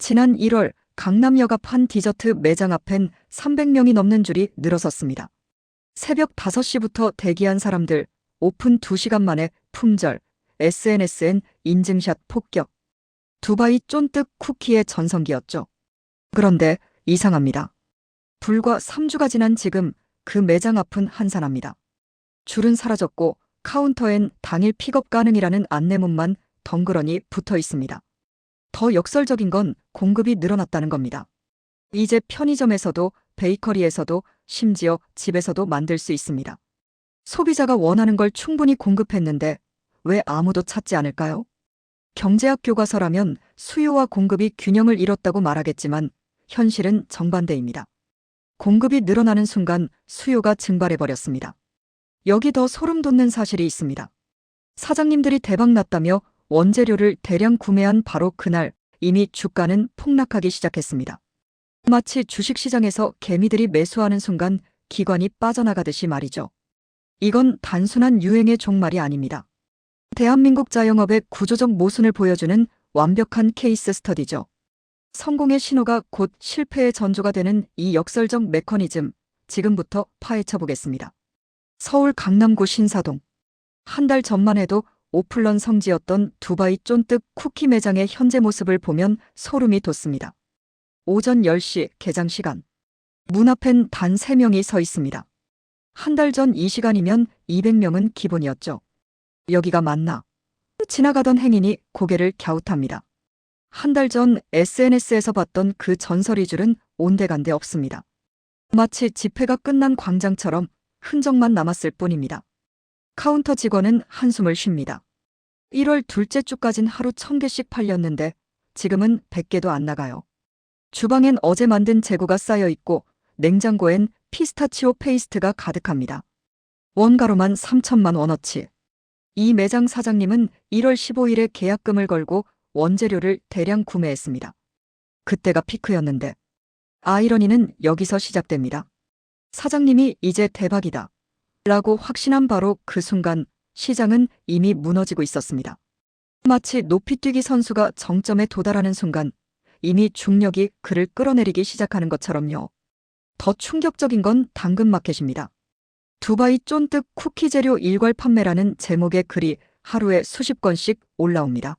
지난 1월 강남역 앞 한 디저트 매장 앞엔 300명이 넘는 줄이 늘어섰습니다. 새벽 5시부터 대기한 사람들, 오픈 2시간 만에 품절, SNS엔 인증샷 폭격. 두바이 쫀득 쿠키의 전성기였죠. 그런데 이상합니다. 불과 3주가 지난 지금 그 매장 앞은 한산합니다. 줄은 사라졌고 카운터엔 당일 픽업 가능이라는 안내문만 덩그러니 붙어 있습니다. 더 역설적인 건 공급이 늘어났다는 겁니다. 이제 편의점에서도 베이커리에서도 심지어 집에서도 만들 수 있습니다. 소비자가 원하는 걸 충분히 공급했는데 왜 아무도 찾지 않을까요? 경제학 교과서라면 수요와 공급이 균형을 이뤘다고 말하겠지만 현실은 정반대입니다. 공급이 늘어나는 순간 수요가 증발해버렸습니다. 여기 더 소름 돋는 사실이 있습니다. 사장님들이 대박났다며 원재료를 대량 구매한 바로 그날 이미 주가는 폭락하기 시작했습니다. 마치 주식시장에서 개미들이 매수하는 순간 기관이 빠져나가듯이 말이죠. 이건 단순한 유행의 종말이 아닙니다. 대한민국 자영업의 구조적 모순을 보여주는 완벽한 케이스 스터디죠. 성공의 신호가 곧 실패의 전조가 되는 이 역설적 메커니즘, 지금부터 파헤쳐 보겠습니다. 서울 강남구 신사동. 한 달 전만 해도 오픈런 성지였던 두바이 쫀득 쿠키 매장의 현재 모습을 보면 소름이 돋습니다. 오전 10시 개장 시간. 문 앞엔 단 3명이 서 있습니다. 한 달 전 이 시간이면 200명은 기본이었죠. 여기가 맞나? 지나가던 행인이 고개를 갸웃합니다. 한 달 전 SNS에서 봤던 그 전설의 줄은 온데간데 없습니다. 마치 집회가 끝난 광장처럼 흔적만 남았을 뿐입니다. 카운터 직원은 한숨을 쉽니다. 1월 둘째 주까진 하루 1000개씩 팔렸는데 지금은 100개도 안 나가요. 주방엔 어제 만든 재고가 쌓여 있고 냉장고엔 피스타치오 페이스트가 가득합니다. 원가로만 3천만 원어치. 이 매장 사장님은 1월 15일에 계약금을 걸고 원재료를 대량 구매했습니다. 그때가 피크였는데 아이러니는 여기서 시작됩니다. 사장님이 이제 대박이다 라고 확신한 바로 그 순간 시장은 이미 무너지고 있었습니다. 마치 높이뛰기 선수가 정점에 도달하는 순간 이미 중력이 그를 끌어내리기 시작하는 것처럼요. 더 충격적인 건 당근마켓입니다. 두바이 쫀득 쿠키 재료 일괄 판매라는 제목의 글이 하루에 수십 건씩 올라옵니다.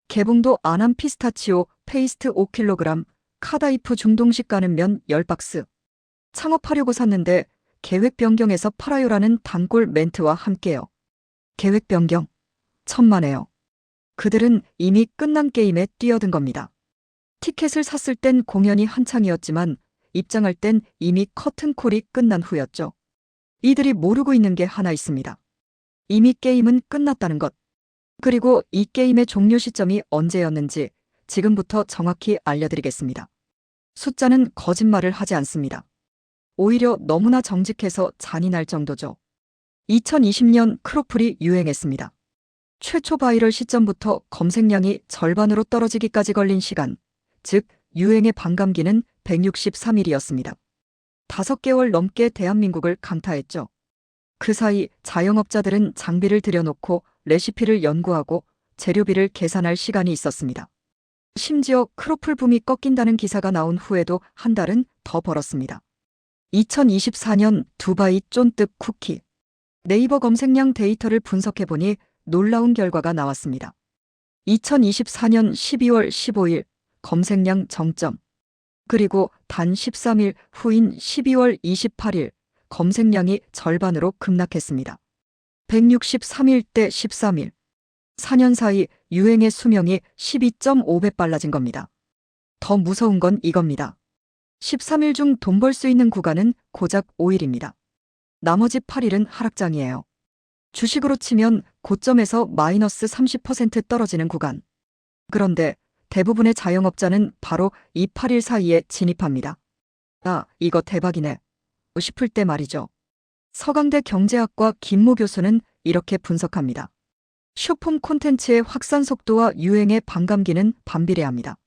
개봉도 안 한 피스타치오 페이스트 5kg, 카다이프 중동식 가는 면 10박스. 창업하려고 샀는데 계획 변경해서 팔아요라는 단골 멘트와 함께요. 계획 변경. 천만에요. 그들은 이미 끝난 게임에 뛰어든 겁니다. 티켓을 샀을 땐 공연이 한창이었지만 입장할 땐 이미 커튼콜이 끝난 후였죠. 이들이 모르고 있는 게 하나 있습니다. 이미 게임은 끝났다는 것. 그리고 이 게임의 종료 시점이 언제였는지 지금부터 정확히 알려드리겠습니다. 숫자는 거짓말을 하지 않습니다. 오히려 너무나 정직해서 잔인할 정도죠. 2020년 크로플이 유행했습니다. 최초 바이럴 시점부터 검색량이 절반으로 떨어지기까지 걸린 시간, 즉 유행의 반감기는 163일이었습니다. 5개월 넘게 대한민국을 강타했죠. 그 사이 자영업자들은 장비를 들여놓고 레시피를 연구하고 재료비를 계산할 시간이 있었습니다. 심지어 크로플 붐이 꺾인다는 기사가 나온 후에도 한 달은 더 벌었습니다. 2024년 두바이 쫀득 쿠키. 네이버 검색량 데이터를 분석해보니 놀라운 결과가 나왔습니다. 2024년 12월 15일 검색량 정점. 그리고 단 13일 후인 12월 28일 검색량이 절반으로 급락했습니다. 163일 대 13일. 4년 사이 유행의 수명이 12.5배 빨라진 겁니다. 더 무서운 건 이겁니다. 13일 중 돈 벌 수 있는 구간은 고작 5일입니다. 나머지 8일은 하락장이에요. 주식으로 치면 고점에서 마이너스 30% 떨어지는 구간. 그런데 대부분의 자영업자는 바로 이 8일 사이에 진입합니다. 아, 이거 대박이네 싶을 때 말이죠. 서강대 경제학과 김모 교수는 이렇게 분석합니다. 쇼폼 콘텐츠의 확산 속도와 유행의 반감기는 반비례합니다.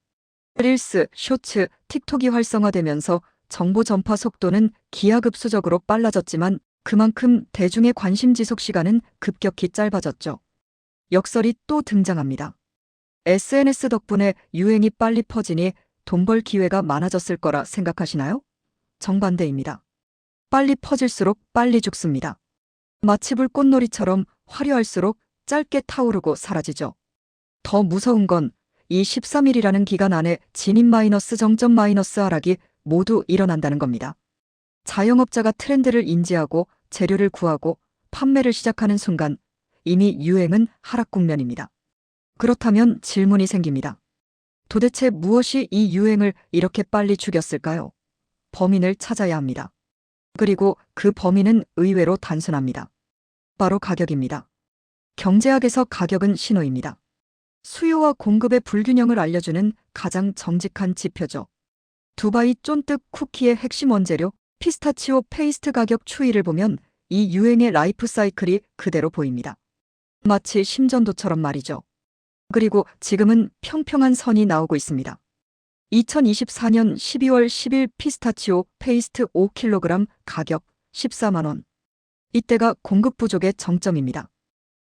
릴스, 쇼츠, 틱톡이 활성화되면서 정보 전파 속도는 기하급수적으로 빨라졌지만 그만큼 대중의 관심 지속 시간은 급격히 짧아졌죠. 역설이 또 등장합니다. SNS 덕분에 유행이 빨리 퍼지니 돈 벌 기회가 많아졌을 거라 생각하시나요? 정반대입니다. 빨리 퍼질수록 빨리 죽습니다. 마치 불꽃놀이처럼 화려할수록 짧게 타오르고 사라지죠. 더 무서운 건 이 13일이라는 기간 안에 진입 마이너스 정점 마이너스 하락이 모두 일어난다는 겁니다. 자영업자가 트렌드를 인지하고 재료를 구하고 판매를 시작하는 순간 이미 유행은 하락 국면입니다. 그렇다면 질문이 생깁니다. 도대체 무엇이 이 유행을 이렇게 빨리 죽였을까요? 범인을 찾아야 합니다. 그리고 그 범인은 의외로 단순합니다. 바로 가격입니다. 경제학에서 가격은 신호입니다. 수요와 공급의 불균형을 알려주는 가장 정직한 지표죠. 두바이 쫀득 쿠키의 핵심 원재료 피스타치오 페이스트 가격 추이를 보면 이 유행의 라이프 사이클이 그대로 보입니다. 마치 심전도처럼 말이죠. 그리고 지금은 평평한 선이 나오고 있습니다. 2024년 12월 10일 피스타치오 페이스트 5kg 가격 14만 원. 이때가 공급 부족의 정점입니다.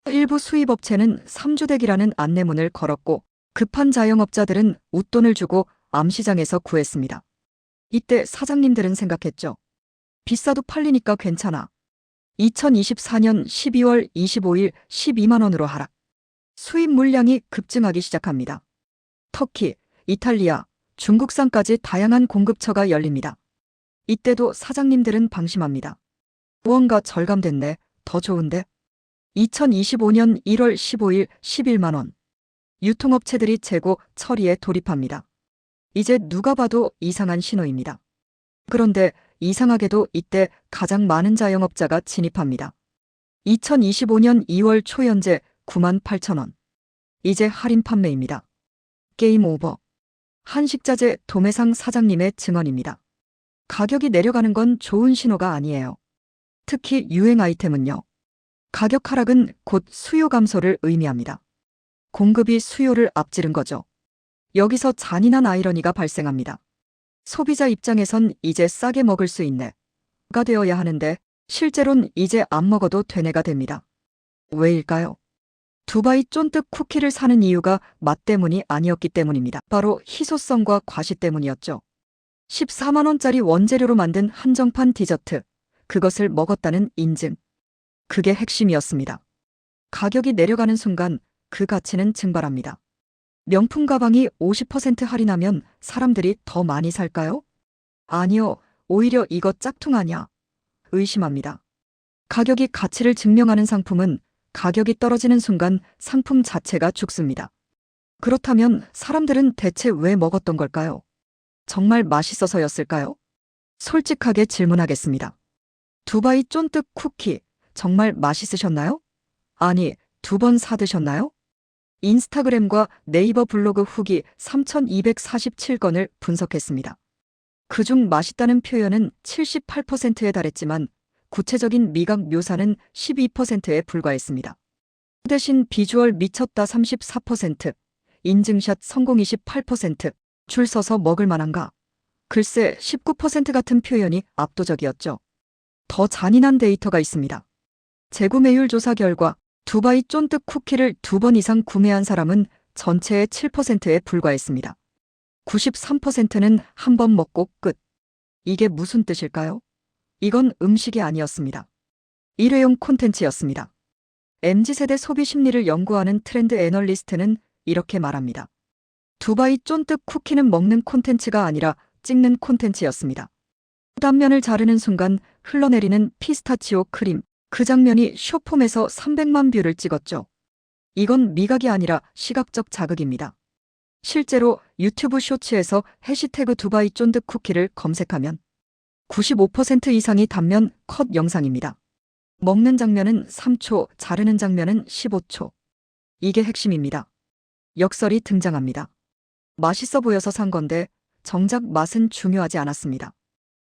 일부 수입업체는 3주택이라는 안내문을 걸었고 급한 자영업자들은 웃돈을 주고 암시장에서 구했습니다. 이때 사장님들은 생각했죠. 비싸도 팔리니까 괜찮아. 2024년 12월 25일 12만 원으로 하락. 수입 물량이 급증하기 시작합니다. 터키, 이탈리아, 중국산까지 다양한 공급처가 열립니다. 이때도 사장님들은 방심합니다. 무언가 절감됐네. 더 좋은데? 2025년 1월 15일 11만 원. 유통업체들이 재고 처리에 돌입합니다. 이제 누가 봐도 이상한 신호입니다. 그런데 이상하게도 이때 가장 많은 자영업자가 진입합니다. 2025년 2월 초 현재 9만 8천 원. 이제 할인 판매입니다. 게임 오버. 한식자재 도매상 사장님의 증언입니다. 가격이 내려가는 건 좋은 신호가 아니에요. 특히 유행 아이템은요. 가격 하락은 곧 수요 감소를 의미합니다. 공급이 수요를 앞지른 거죠. 여기서 잔인한 아이러니가 발생합니다. 소비자 입장에선 이제 싸게 먹을 수 있네 가 되어야 하는데 실제론 이제 안 먹어도 되네가 됩니다. 왜일까요? 두바이 쫀득 쿠키를 사는 이유가 맛 때문이 아니었기 때문입니다. 바로 희소성과 과시 때문이었죠. 14만 원짜리 원재료로 만든 한정판 디저트, 그것을 먹었다는 인증. 그게 핵심이었습니다. 가격이 내려가는 순간 그 가치는 증발합니다. 명품 가방이 50% 할인하면 사람들이 더 많이 살까요? 아니요, 오히려 이거 짝퉁 아냐? 의심합니다. 가격이 가치를 증명하는 상품은 가격이 떨어지는 순간 상품 자체가 죽습니다. 그렇다면 사람들은 대체 왜 먹었던 걸까요? 정말 맛있어서였을까요? 솔직하게 질문하겠습니다. 두바이 쫀득 쿠키 정말 맛있으셨나요? 아니, 2번 사드셨나요? 인스타그램과 네이버 블로그 후기 3,247건을 분석했습니다. 그중 맛있다는 표현은 78%에 달했지만 구체적인 미각 묘사는 12%에 불과했습니다. 대신 비주얼 미쳤다 34%, 인증샷 성공 28%, 줄 서서 먹을 만한가? 글쎄 19% 같은 표현이 압도적이었죠. 더 잔인한 데이터가 있습니다. 재구매율 조사 결과 두바이 쫀득 쿠키를 2번 이상 구매한 사람은 전체의 7%에 불과했습니다. 93%는 한 번 먹고 끝. 이게 무슨 뜻일까요? 이건 음식이 아니었습니다. 일회용 콘텐츠였습니다. MZ세대 소비 심리를 연구하는 트렌드 애널리스트는 이렇게 말합니다. 두바이 쫀득 쿠키는 먹는 콘텐츠가 아니라 찍는 콘텐츠였습니다. 단면을 자르는 순간 흘러내리는 피스타치오 크림, 그 장면이 쇼폼에서 300만 뷰를 찍었죠. 이건 미각이 아니라 시각적 자극입니다. 실제로 유튜브 쇼츠에서 해시태그 두바이 쫀득 쿠키를 검색하면 95% 이상이 단면 컷 영상입니다. 먹는 장면은 3초, 자르는 장면은 15초. 이게 핵심입니다. 역설이 등장합니다. 맛있어 보여서 산 건데 정작 맛은 중요하지 않았습니다.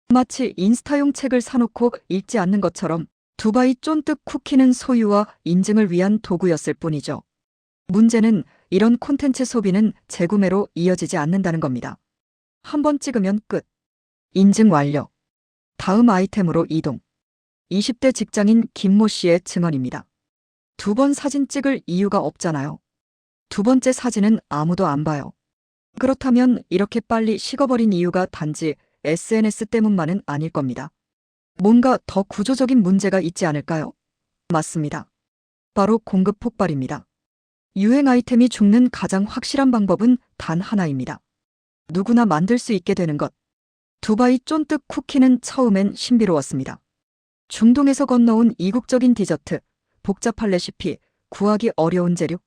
마치 인스타용 책을 사놓고 읽지 않는 것처럼 두바이 쫀득 쿠키는 소유와 인증을 위한 도구였을 뿐이죠. 문제는 이런 콘텐츠 소비는 재구매로 이어지지 않는다는 겁니다. 한 번 찍으면 끝. 인증 완료. 다음 아이템으로 이동. 20대 직장인 김모 씨의 증언입니다. 2번 사진 찍을 이유가 없잖아요. 두 번째 사진은 아무도 안 봐요. 그렇다면 이렇게 빨리 식어버린 이유가 단지 SNS 때문만은 아닐 겁니다. 뭔가 더 구조적인 문제가 있지 않을까요? 맞습니다. 바로 공급 폭발입니다. 유행 아이템이 죽는 가장 확실한 방법은 단 하나입니다. 누구나 만들 수 있게 되는 것. 두바이 쫀득 쿠키는 처음엔 신비로웠습니다. 중동에서 건너온 이국적인 디저트, 복잡한 레시피, 구하기 어려운 재료.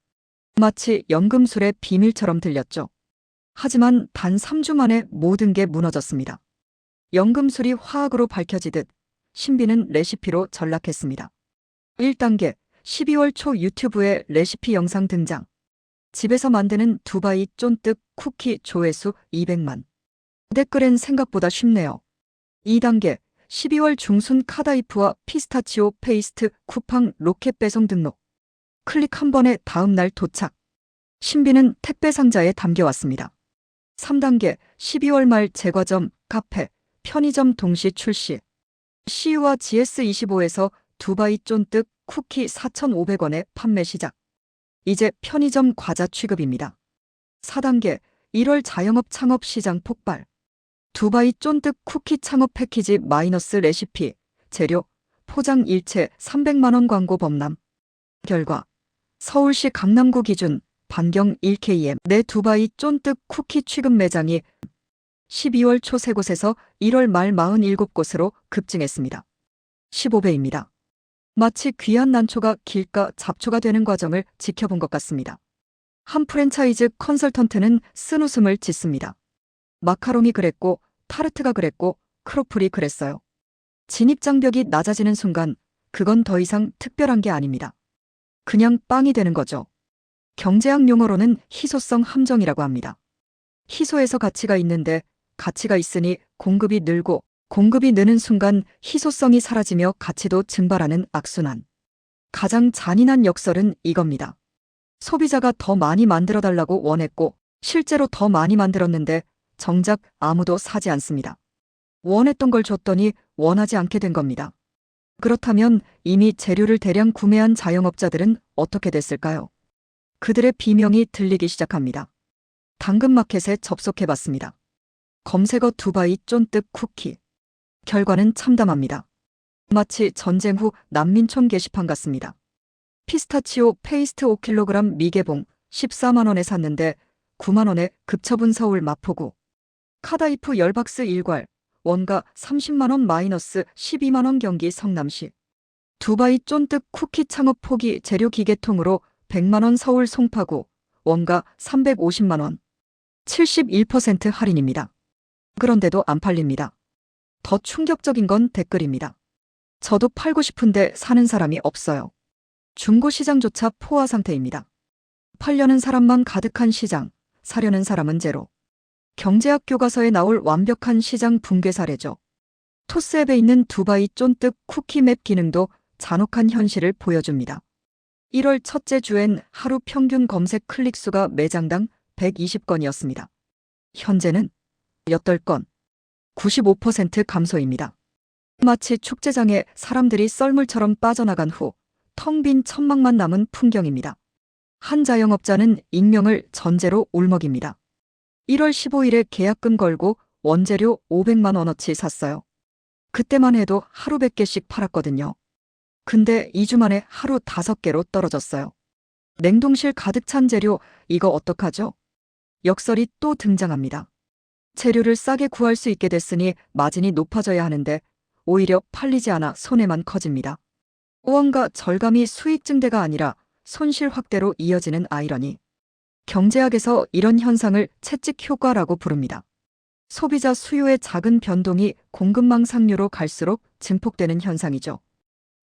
마치 연금술의 비밀처럼 들렸죠. 하지만 단 3주 만에 모든 게 무너졌습니다. 연금술이 화학으로 밝혀지듯 신비는 레시피로 전락했습니다. 1단계, 12월 초 유튜브에 레시피 영상 등장. 집에서 만드는 두바이 쫀득 쿠키 조회수 200만. 댓글엔 생각보다 쉽네요. 2단계, 12월 중순 카다이프와 피스타치오 페이스트 쿠팡 로켓 배송 등록. 클릭 한 번에 다음 날 도착. 신비는 택배 상자에 담겨왔습니다. 3단계, 12월 말 제과점, 카페, 편의점 동시 출시. CU와 GS25에서 두바이 쫀득 쿠키 4,500원에 판매 시작. 이제 편의점 과자 취급입니다. 4단계, 1월 자영업 창업 시장 폭발. 두바이 쫀득 쿠키 창업 패키지 마이너스 레시피, 재료, 포장 일체 300만 원 광고 범람. 결과, 서울시 강남구 기준 반경 1km 내 두바이 쫀득 쿠키 취급 매장이 12월 초 3곳에서 1월 말 47곳으로 급증했습니다. 15배입니다. 마치 귀한 난초가 길가 잡초가 되는 과정을 지켜본 것 같습니다. 한 프랜차이즈 컨설턴트는 쓴웃음을 짓습니다. 마카롱이 그랬고, 타르트가 그랬고, 크로플이 그랬어요. 진입장벽이 낮아지는 순간 그건 더 이상 특별한 게 아닙니다. 그냥 빵이 되는 거죠. 경제학 용어로는 희소성 함정이라고 합니다. 희소에서 가치가 있는데 가치가 있으니 공급이 늘고 공급이 느는 순간 희소성이 사라지며 가치도 증발하는 악순환. 가장 잔인한 역설은 이겁니다. 소비자가 더 많이 만들어달라고 원했고 실제로 더 많이 만들었는데 정작 아무도 사지 않습니다. 원했던 걸 줬더니 원하지 않게 된 겁니다. 그렇다면 이미 재료를 대량 구매한 자영업자들은 어떻게 됐을까요? 그들의 비명이 들리기 시작합니다. 당근마켓에 접속해봤습니다. 검색어 두바이 쫀득 쿠키. 결과는 참담합니다. 마치 전쟁 후 난민촌 게시판 같습니다. 피스타치오 페이스트 5kg 미개봉 14만 원에 샀는데 9만 원에 급처분 서울 마포구. 카다이프 열박스 1괄 원가 30만 원 마이너스 12만 원 경기 성남시. 두바이 쫀득 쿠키 창업 포기 재료 기계통으로 100만 원 서울 송파구 원가 350만 원. 71% 할인입니다. 그런데도 안 팔립니다. 더 충격적인 건 댓글입니다. 저도 팔고 싶은데 사는 사람이 없어요. 중고시장조차 포화 상태입니다. 팔려는 사람만 가득한 시장, 사려는 사람은 제로. 경제학 교과서에 나올 완벽한 시장 붕괴 사례죠. 토스앱에 있는 두바이 쫀득 쿠키맵 기능도 잔혹한 현실을 보여줍니다. 1월 첫째 주엔 하루 평균 검색 클릭수가 매장당 120건이었습니다. 현재는 8건, 95% 감소입니다. 마치 축제장에 사람들이 썰물처럼 빠져나간 후 텅 빈 천막만 남은 풍경입니다. 한 자영업자는 익명을 전제로 울먹입니다. 1월 15일에 계약금 걸고 원재료 500만 원어치 샀어요. 그때만 해도 하루 100개씩 팔았거든요. 근데 2주 만에 하루 5개로 떨어졌어요. 냉동실 가득 찬 재료, 이거 어떡하죠? 역설이 또 등장합니다. 재료를 싸게 구할 수 있게 됐으니 마진이 높아져야 하는데 오히려 팔리지 않아 손해만 커집니다. 오원과 절감이 수익 증대가 아니라 손실 확대로 이어지는 아이러니. 경제학에서 이런 현상을 채찍 효과라고 부릅니다. 소비자 수요의 작은 변동이 공급망 상류로 갈수록 증폭되는 현상이죠.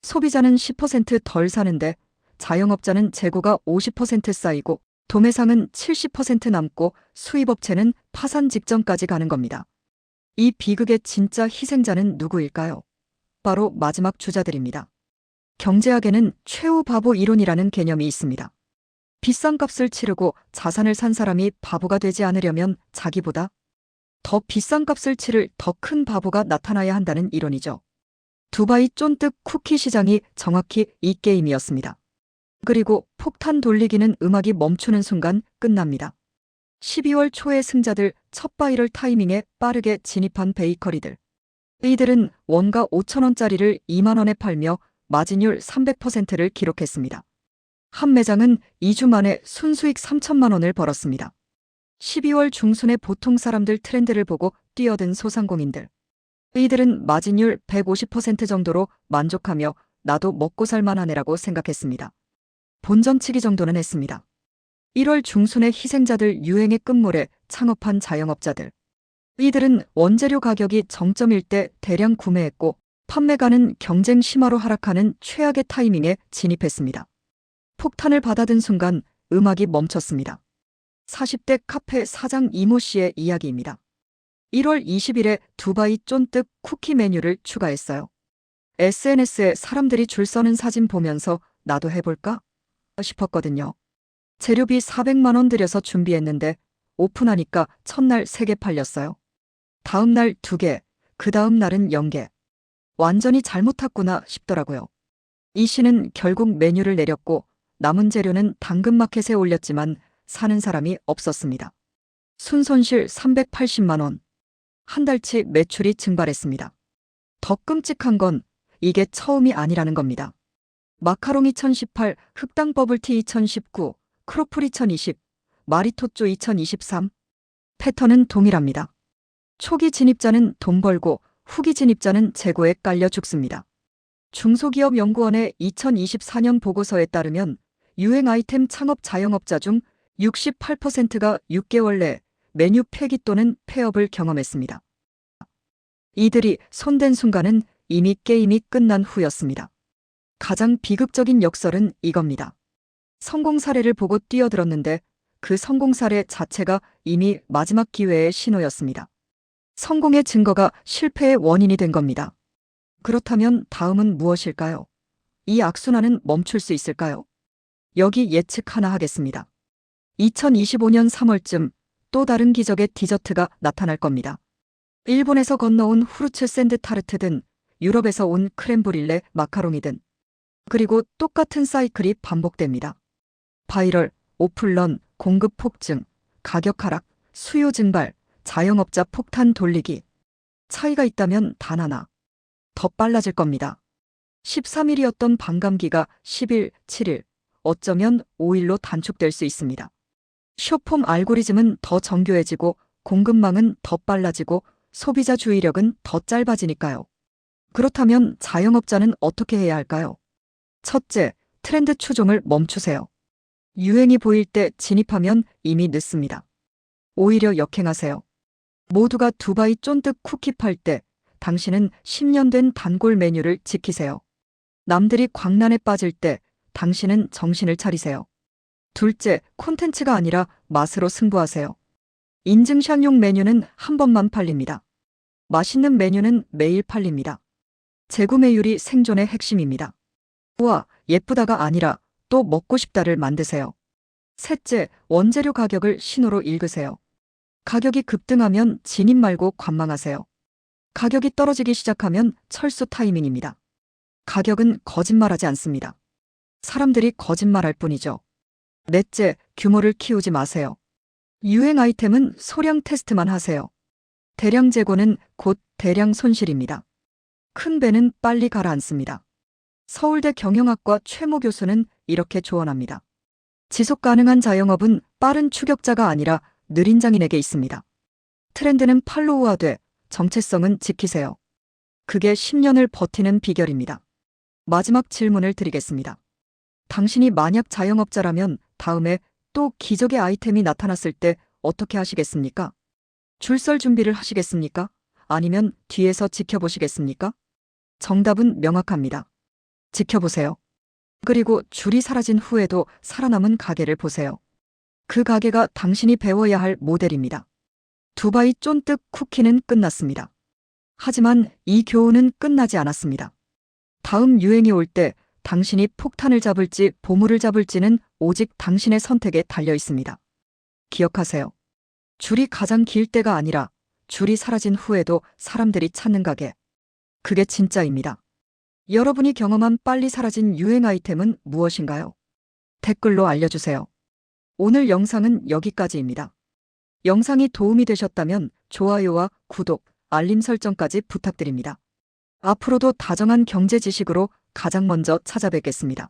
소비자는 10% 덜 사는데 자영업자는 재고가 50% 쌓이고 도매상은 70% 남고 수입업체는 파산 직전까지 가는 겁니다. 이 비극의 진짜 희생자는 누구일까요? 바로 마지막 주자들입니다. 경제학에는 최후 바보 이론이라는 개념이 있습니다. 비싼 값을 치르고 자산을 산 사람이 바보가 되지 않으려면 자기보다 더 비싼 값을 치를 더 큰 바보가 나타나야 한다는 이론이죠. 두바이 쫀득 쿠키 시장이 정확히 이 게임이었습니다. 그리고 폭탄 돌리기는 음악이 멈추는 순간 끝납니다. 12월 초의 승자들, 첫 바이럴 타이밍에 빠르게 진입한 베이커리들. 이들은 원가 5,000원짜리를 2만 원에 팔며 마진율 300%를 기록했습니다. 한 매장은 2주 만에 순수익 3천만 원을 벌었습니다. 12월 중순에 보통 사람들 트렌드를 보고 뛰어든 소상공인들. 이들은 마진율 150% 정도로 만족하며 나도 먹고 살만하네라고 생각했습니다. 본전치기 정도는 했습니다. 1월 중순에 희생자들, 유행의 끝물에 창업한 자영업자들. 이들은 원재료 가격이 정점일 때 대량 구매했고 판매가는 경쟁 심화로 하락하는 최악의 타이밍에 진입했습니다. 폭탄을 받아든 순간 음악이 멈췄습니다. 40대 카페 사장 이모 씨의 이야기입니다. 1월 20일에 두바이 쫀득 쿠키 메뉴를 추가했어요. SNS에 사람들이 줄 서는 사진 보면서 나도 해볼까 싶었거든요. 재료비 400만 원 들여서 준비했는데 오픈하니까 첫날 3개 팔렸어요. 다음 날 2개, 그 다음 날은 0개. 완전히 잘못 탔구나 싶더라고요. 이 씨는 결국 메뉴를 내렸고 남은 재료는 당근마켓에 올렸지만 사는 사람이 없었습니다. 순손실 380만 원. 한 달치 매출이 증발했습니다. 더 끔찍한 건 이게 처음이 아니라는 겁니다. 마카롱 2018, 흑당 버블티 2019, 크로플 2020, 마리토쪼 2023. 패턴은 동일합니다. 초기 진입자는 돈 벌고 후기 진입자는 재고에 깔려 죽습니다. 중소기업연구원의 2024년 보고서에 따르면 유행 아이템 창업 자영업자 중 68%가 6개월 내 메뉴 폐기 또는 폐업을 경험했습니다. 이들이 손댄 순간은 이미 게임이 끝난 후였습니다. 가장 비극적인 역설은 이겁니다. 성공 사례를 보고 뛰어들었는데 그 성공 사례 자체가 이미 마지막 기회의 신호였습니다. 성공의 증거가 실패의 원인이 된 겁니다. 그렇다면 다음은 무엇일까요? 이 악순환은 멈출 수 있을까요? 여기 예측 하나 하겠습니다. 2025년 3월쯤 또 다른 기적의 디저트가 나타날 겁니다. 일본에서 건너온 후르츠 샌드 타르트든 유럽에서 온 크렘브릴레 마카롱이든 그리고 똑같은 사이클이 반복됩니다. 바이럴, 오픈런, 공급 폭증, 가격 하락, 수요 증발, 자영업자 폭탄 돌리기. 차이가 있다면 단 하나. 더 빨라질 겁니다. 13일이었던 반감기가 10일, 7일, 어쩌면 5일로 단축될 수 있습니다. 숏폼 알고리즘은 더 정교해지고 공급망은 더 빨라지고 소비자 주의력은 더 짧아지니까요. 그렇다면 자영업자는 어떻게 해야 할까요? 첫째, 트렌드 추종을 멈추세요. 유행이 보일 때 진입하면 이미 늦습니다. 오히려 역행하세요. 모두가 두바이 쫀득 쿠키 팔 때 당신은 10년 된 단골 메뉴를 지키세요. 남들이 광란에 빠질 때 당신은 정신을 차리세요. 둘째, 콘텐츠가 아니라 맛으로 승부하세요. 인증샷용 메뉴는 한 번만 팔립니다. 맛있는 메뉴는 매일 팔립니다. 재구매율이 생존의 핵심입니다. 우와, 예쁘다가 아니라 또 먹고 싶다를 만드세요. 셋째, 원재료 가격을 신호로 읽으세요. 가격이 급등하면 진입 말고 관망하세요. 가격이 떨어지기 시작하면 철수 타이밍입니다. 가격은 거짓말하지 않습니다. 사람들이 거짓말할 뿐이죠. 넷째, 규모를 키우지 마세요. 유행 아이템은 소량 테스트만 하세요. 대량 재고는 곧 대량 손실입니다. 큰 배는 빨리 가라앉습니다. 서울대 경영학과 최모 교수는 이렇게 조언합니다. 지속 가능한 자영업은 빠른 추격자가 아니라 느린 장인에게 있습니다. 트렌드는 팔로우하되 정체성은 지키세요. 그게 10년을 버티는 비결입니다. 마지막 질문을 드리겠습니다. 당신이 만약 자영업자라면 다음에 또 기적의 아이템이 나타났을 때 어떻게 하시겠습니까? 줄 설 준비를 하시겠습니까? 아니면 뒤에서 지켜보시겠습니까? 정답은 명확합니다. 지켜보세요. 그리고 줄이 사라진 후에도 살아남은 가게를 보세요. 그 가게가 당신이 배워야 할 모델입니다. 두바이 쫀득 쿠키는 끝났습니다. 하지만 이 교훈은 끝나지 않았습니다. 다음 유행이 올 때 당신이 폭탄을 잡을지 보물을 잡을지는 오직 당신의 선택에 달려 있습니다. 기억하세요. 줄이 가장 길 때가 아니라 줄이 사라진 후에도 사람들이 찾는 가게. 그게 진짜입니다. 여러분이 경험한 빨리 사라진 유행 아이템은 무엇인가요? 댓글로 알려주세요. 오늘 영상은 여기까지입니다. 영상이 도움이 되셨다면 좋아요와 구독, 알림 설정까지 부탁드립니다. 앞으로도 다정한 경제 지식으로 가장 먼저 찾아뵙겠습니다.